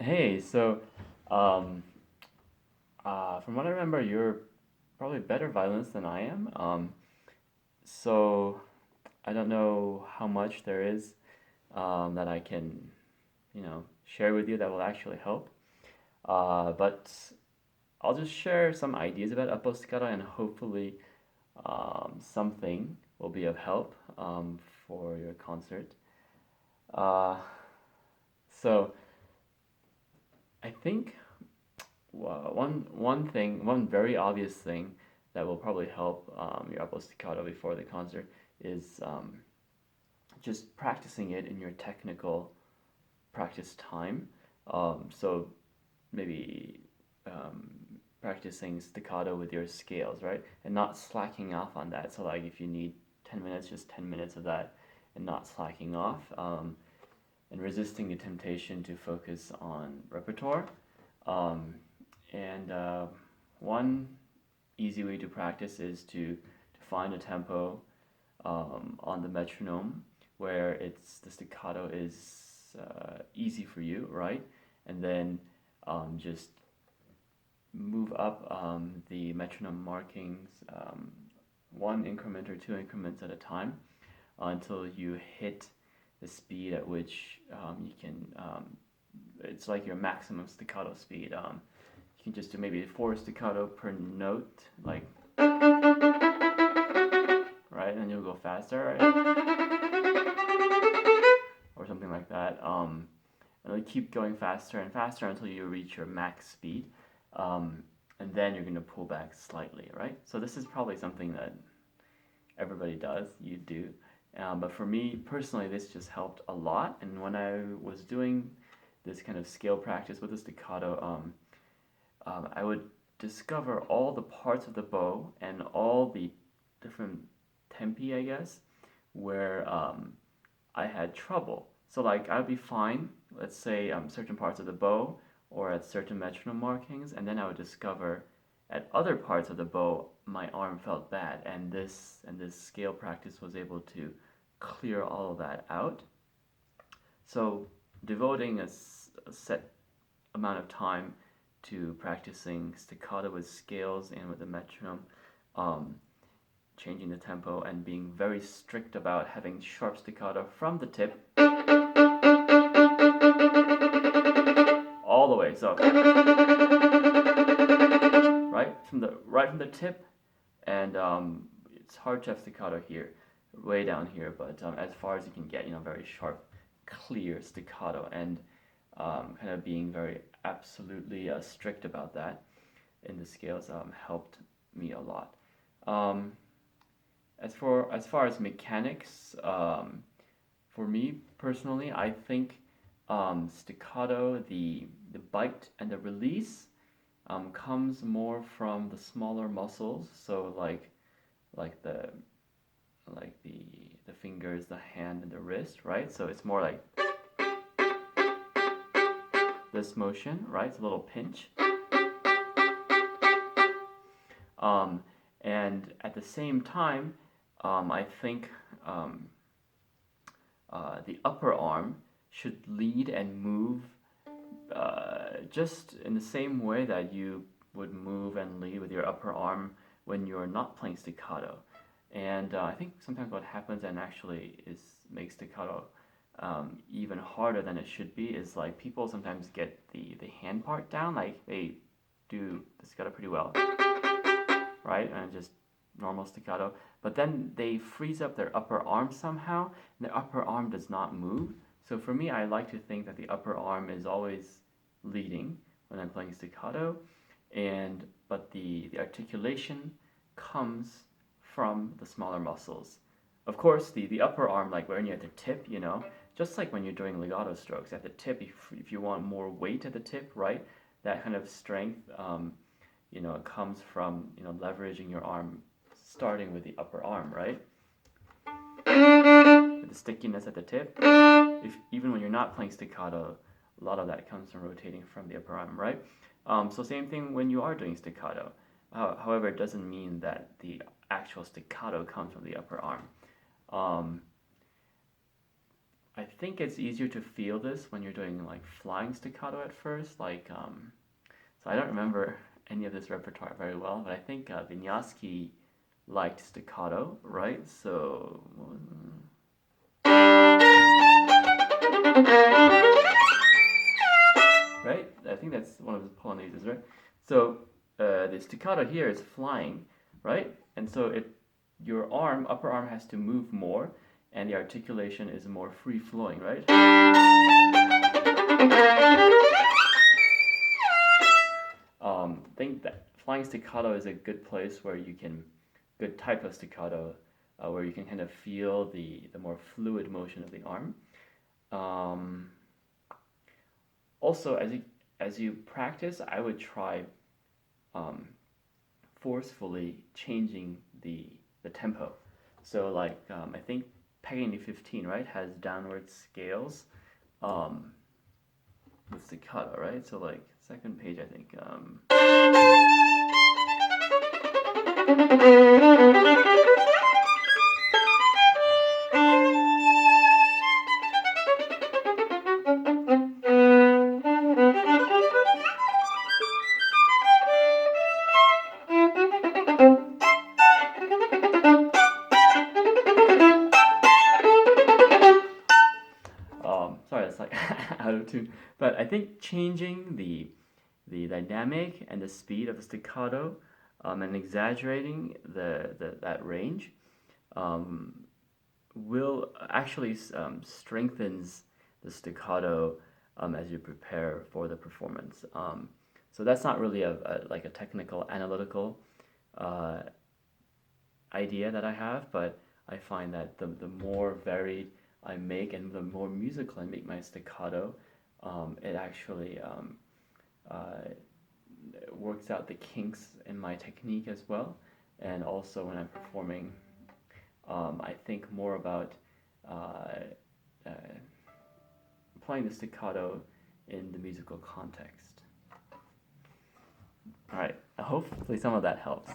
Hey, so um, from what I remember, you're probably better violinist than I am. So I don't know how much there is that I can, share with you that will actually help. But I'll just share some ideas about aposticata and hopefully something will be of help for your concert. Uh, so I think one very obvious thing that will probably help your upper staccato before the concert is just practicing it in your technical practice time. So maybe um, practicing staccato with your scales, right, and not slacking off on that. So like if you need 10 minutes, just 10 minutes of that, and not slacking off. And resisting the temptation to focus on repertoire. Um, and one easy way to practice is to find a tempo on the metronome where the staccato is easy for you, right? And then just move up the metronome markings one increment or two increments at a time until you hit the speed at which you can. It's like your maximum staccato speed. You can just do maybe four staccato per note, like right, and you'll go faster, right? Or something like that. And then keep going faster and faster until you reach your max speed, and then you're gonna pull back slightly, right? So this is probably something that everybody does. You do. But for me personally, this just helped a lot. And when I was doing this kind of scale practice with the staccato, I would discover all the parts of the bow and all the different tempi, I guess, where I had trouble. So like I'd be fine, let's say certain parts of the bow or at certain metronome markings, and then I would discover at other parts of the bow my arm felt bad, and this scale practice was able to clear all of that out. So devoting a set amount of time to practicing staccato with scales and with the metronome, um, changing the tempo and being very strict about having sharp staccato from the tip all the way. So right from the tip, and it's hard to have staccato here, way down here, but as far as you can get, very sharp, clear staccato, and kind of being very absolutely strict about that in the scales helped me a lot. Um, as far as mechanics, for me personally, I think staccato, the bite and the release comes more from the smaller muscles. So like the like the fingers, the hand, and the wrist, right? So it's more like this motion, right? It's a little pinch. Um, and at the same time, I think um, the upper arm should lead and move just in the same way that you would move and lead with your upper arm when you're not playing staccato. And I think sometimes what happens and actually is makes staccato even harder than it should be is like people sometimes get the hand part down, like they do the staccato pretty well, right? And just normal staccato. But then they freeze up their upper arm somehow, and their upper arm does not move. So for me, I like to think that the upper arm is always leading when I'm playing staccato, but the articulation comes from the smaller muscles. Of course, the upper arm, like when you're at the tip, just like when you're doing legato strokes at the tip, if you want more weight at the tip, right, that kind of strength, it comes from leveraging your arm, starting with the upper arm, right? With the stickiness at the tip. Even when you're not playing staccato, a lot of that comes from rotating from the upper arm, right? So same thing when you are doing staccato. However, it doesn't mean that the actual staccato comes from the upper arm. Um, I think it's easier to feel this when you're doing like flying staccato at first. So I don't remember any of this repertoire very well, but I think Wieniawski liked staccato, right? So right? I think that's one of the Polonaises, right? So the staccato here is flying, right? And so your upper arm has to move more, and the articulation is more free flowing, right? I think that flying staccato is a good place where you can, good type of staccato, where you can kind of feel the more fluid motion of the arm. Um, Also, as you practice, I would try forcefully changing the tempo. So I think Paganini 15, right, has downward scales with staccato, right? So like second page, I think. Sorry, that's like out of tune. But I think changing the dynamic and the speed of the staccato and exaggerating that range will actually strengthens the staccato as you prepare for the performance. So that's not really like a technical analytical uh, idea that I have, but I find that the more varied I make and the more musical I make my staccato, it actually works out the kinks in my technique as well. And also when I'm performing, I think more about uh, uh, applying the staccato in the musical context. All right, hopefully some of that helps.